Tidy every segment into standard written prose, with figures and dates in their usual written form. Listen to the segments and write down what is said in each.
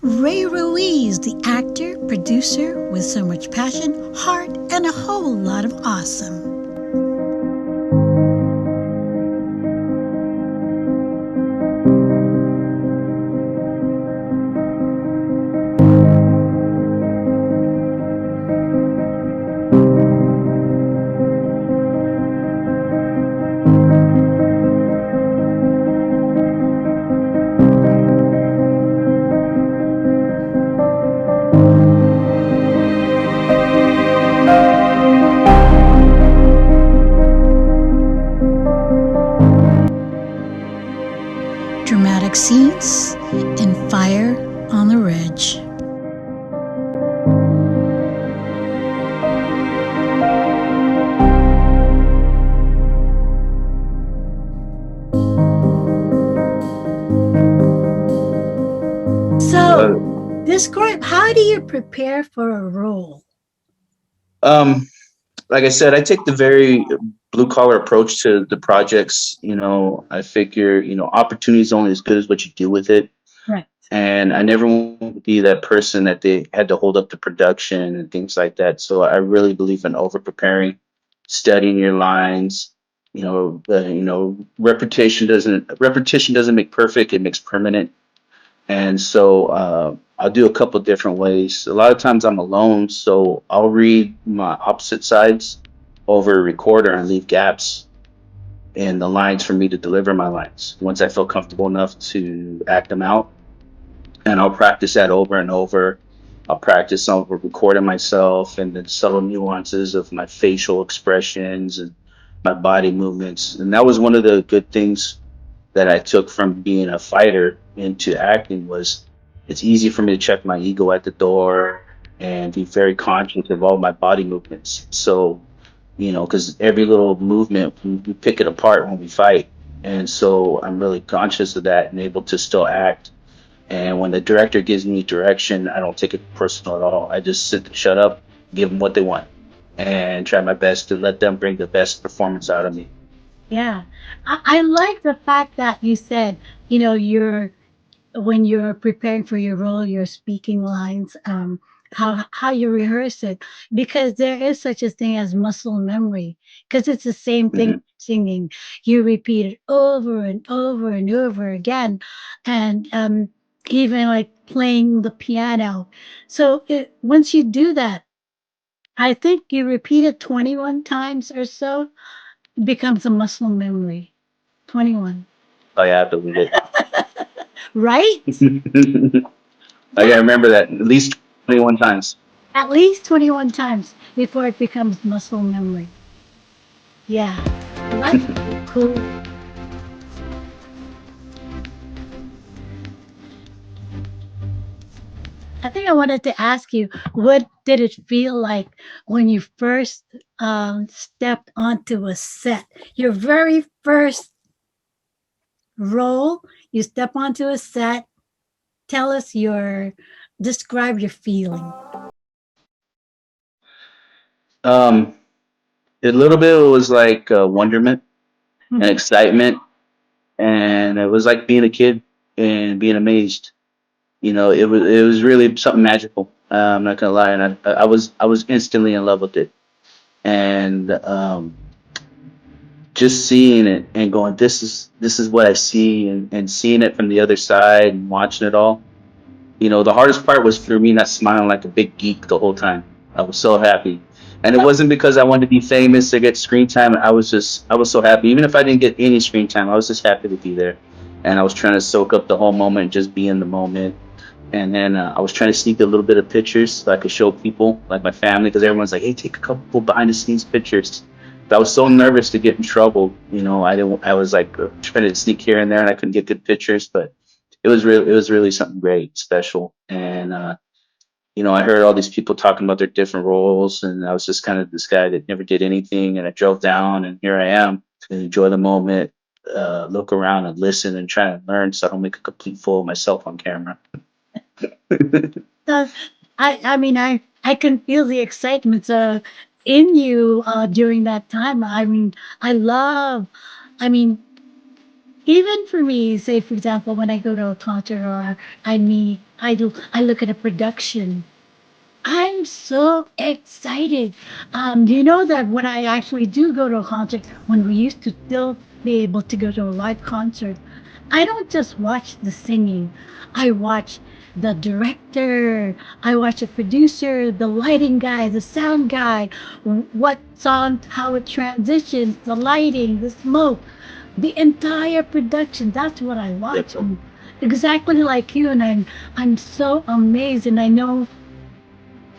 Ray Ruiz, the actor, producer with so much passion, heart, and a whole lot of awesome. Dramatic scenes and fire on the ridge. So, describe, how do you prepare for a role? Like I said, I take the very blue collar approach to the projects. I figure, opportunity is only as good as what you do with it. Right. And I never want to be that person that they had to hold up the production and things like that. So I really believe in over preparing, studying your lines. Repetition doesn't make perfect; it makes permanent. And so I'll do a couple different ways. A lot of times I'm alone, so I'll read my opposite sides over a recorder and leave gaps in the lines for me to deliver my lines. Once I feel comfortable enough to act them out, and I'll practice that over and over. I'll practice over recording myself and the subtle nuances of my facial expressions and my body movements. And that was one of the good things that I took from being a fighter into acting was it's easy for me to check my ego at the door and be very conscious of all my body movements. So, because every little movement, we pick it apart when we fight. And so I'm really conscious of that and able to still act. And when the director gives me direction, I don't take it personal at all. I just shut up, give them what they want, and try my best to let them bring the best performance out of me. Yeah. I like the fact that you said, you're when you're preparing for your role, your speaking lines, how you rehearse it, because there is such a thing as muscle memory, because it's the same thing Hmm. singing. You repeat it over and over and over again, and even like playing the piano. So once you do that, I think you repeat it 21 times or so, it becomes a muscle memory. 21. Oh yeah, I believe it. Right? I gotta remember that at least 21 times. At least 21 times before it becomes muscle memory. Yeah. That's cool. I think I wanted to ask you, what did it feel like when you first stepped onto a set? Your very first role, you step onto a set. Tell us describe your feeling. Um, a little bit was like wonderment and excitement, and it was like being a kid and being amazed. It was really something magical. I'm not gonna lie, and I was instantly in love with it, and just seeing it and going, this is what I see, and seeing it from the other side and watching it all. The hardest part was for me not smiling like a big geek the whole time. I was so happy. And it wasn't because I wanted to be famous or get screen time. I was so happy. Even if I didn't get any screen time, I was just happy to be there. And I was trying to soak up the whole moment and just be in the moment. And then I was trying to sneak a little bit of pictures so I could show people, like my family, because everyone's like, hey, take a couple behind the scenes pictures. But I was so nervous to get in trouble. I was like trying to sneak here and there and I couldn't get good pictures. But it was really something great, special. And I heard all these people talking about their different roles, and I was just kind of this guy that never did anything. And I drove down, and here I am to enjoy the moment, look around and listen and try to learn, so I don't make a complete fool of myself on camera. So, I mean, I can feel the excitement in you during that time. I mean, I love, I mean, even for me, say for example, when I go to a concert or I meet I look at a production. I'm so excited. You know that when I actually do go to a concert, when we used to still be able to go to a live concert, I don't just watch the singing. I watch the director, I watch the producer, the lighting guy, the sound guy, what song, how it transitions, the lighting, the smoke, the entire production. That's what I Yep. watch. And exactly like you, and I'm so amazed, and I know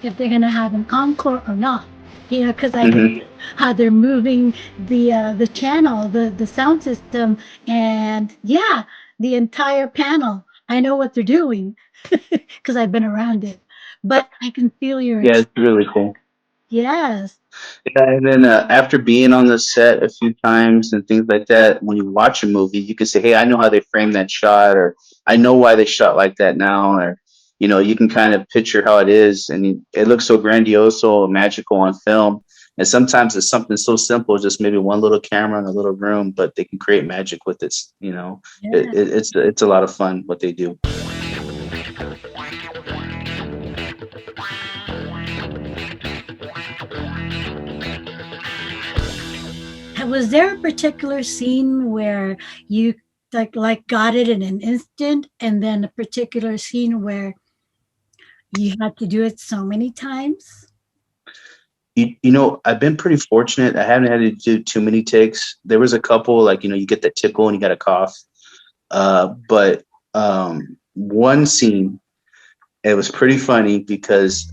if they're gonna have an encore or not. You know, because I can Hmm. see how they're moving the channel, the sound system, and yeah, the entire panel. I know what they're doing because I've been around it. But I can feel your Yeah, it's really cool. yes, Yeah, and then after being on the set a few times and things like that, when you watch a movie, you can say, "Hey, I know how they framed that shot," or "I know why they shot like that now," or you can kind of picture how it is, and it looks so grandiose, so magical on film. And sometimes it's something so simple, just maybe one little camera in a little room, but they can create magic with it. yeah. It's a lot of fun what they do. Was there a particular scene where you like got it in an instant, and then a particular scene where you had to do it so many times? I've been pretty fortunate. I haven't had to do too many takes. There was a couple, like, you get that tickle and you got to cough. But one scene, it was pretty funny because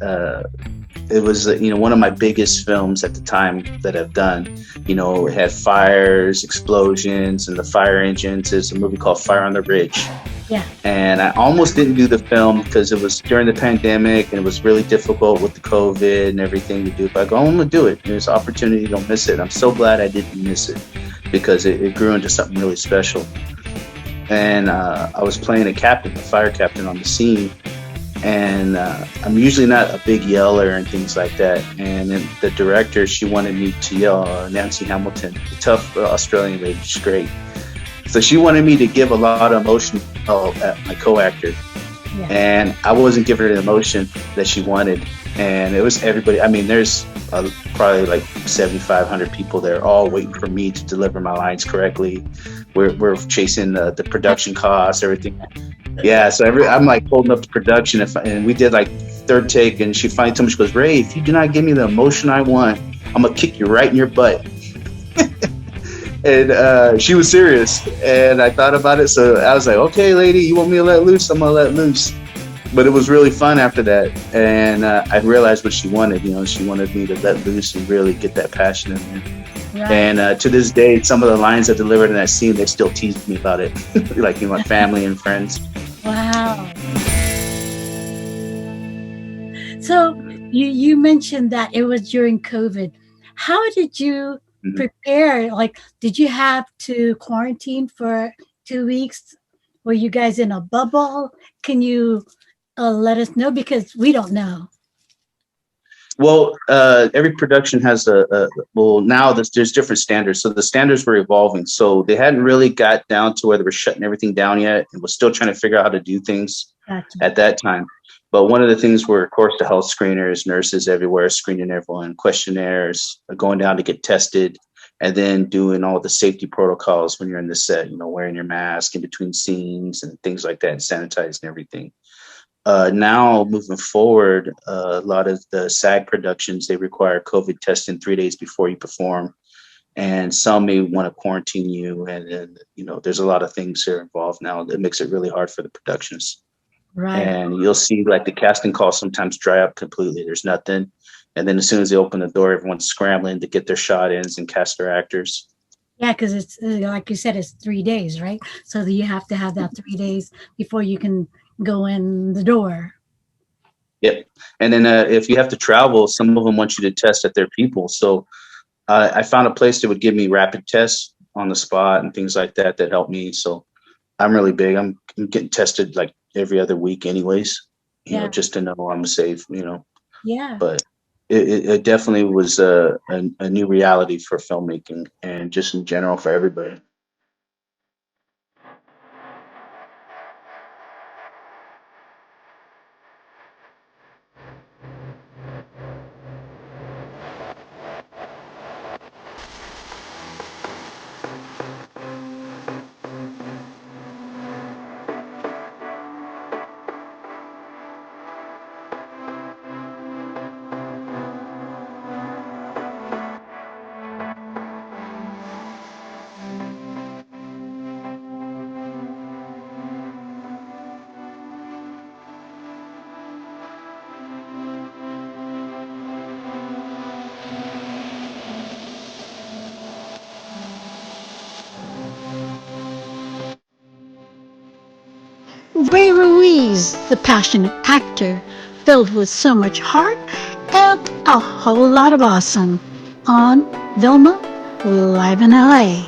it was, one of my biggest films at the time that I've done. It had fires, explosions, and the fire engines. It's a movie called Fire on the Ridge. Yeah. And I almost didn't do the film because it was during the pandemic and it was really difficult with the COVID and everything to do. But I go, I'm gonna do it. There's an opportunity, don't miss it. I'm so glad I didn't miss it because it grew into something really special. And I was playing a captain, a fire captain on the scene. And I'm usually not a big yeller and things like that. And then the director, she wanted me to yell Nancy Hamilton, the tough Australian lady. She's great. So she wanted me to give a lot of emotion at my co-actor, Yeah. and I wasn't giving her the emotion that she wanted. And it was everybody. I mean, there's probably like 7,500 people there, all waiting for me to deliver my lines correctly. We're chasing the production costs, everything. Yeah, so I'm like holding up the production, and we did like third take, and she finally told me, she goes, "Ray, if you do not give me the emotion I want, I'm gonna kick you right in your butt." And she was serious, and I thought about it, so I was like, "Okay, lady, you want me to let loose? I'm gonna let loose." But it was really fun after that, and I realized what she wanted. She wanted me to let loose and really get that passion in there. Right. And to this day, some of the lines I delivered in that scene, they still tease me about it, like my family and friends. Wow. So you mentioned that it was during COVID. How did you Mhm. prepare? Like, did you have to quarantine for 2 weeks? Were you guys in a bubble? Can you let us know because we don't know. Well, every production has well, now there's different standards. So the standards were evolving. So they hadn't really got down to where they were shutting everything down yet, and was still trying to figure out how to do things Gotcha. at that time. But one of the things were, of course, the health screeners, nurses everywhere screening everyone, questionnaires, going down to get tested, and then doing all the safety protocols when you're in the set, wearing your mask in between scenes and things like that, and sanitizing everything. Now, moving forward, a lot of the SAG productions, they require COVID testing 3 days before you perform. And some may want to quarantine you. And then, there's a lot of things that are involved now that makes it really hard for the productions. Right. And you'll see like the casting calls sometimes dry up completely. There's nothing. And then as soon as they open the door, everyone's scrambling to get their shot ins and cast their actors. Yeah, because it's like you said, it's 3 days, right? So that you have to have that 3 days before you can go in the door. Yep. And then if you have to travel, some of them want you to test at their people. So I found a place that would give me rapid tests on the spot and things like that that help me. So I'm really big. I'm getting tested like every other week, anyways. Yeah. Just to know I'm safe. Yeah. But it definitely was a new reality for filmmaking and just in general for everybody. Ray Ruiz, the passionate actor, filled with so much heart and a whole lot of awesome on Vilma Live in LA.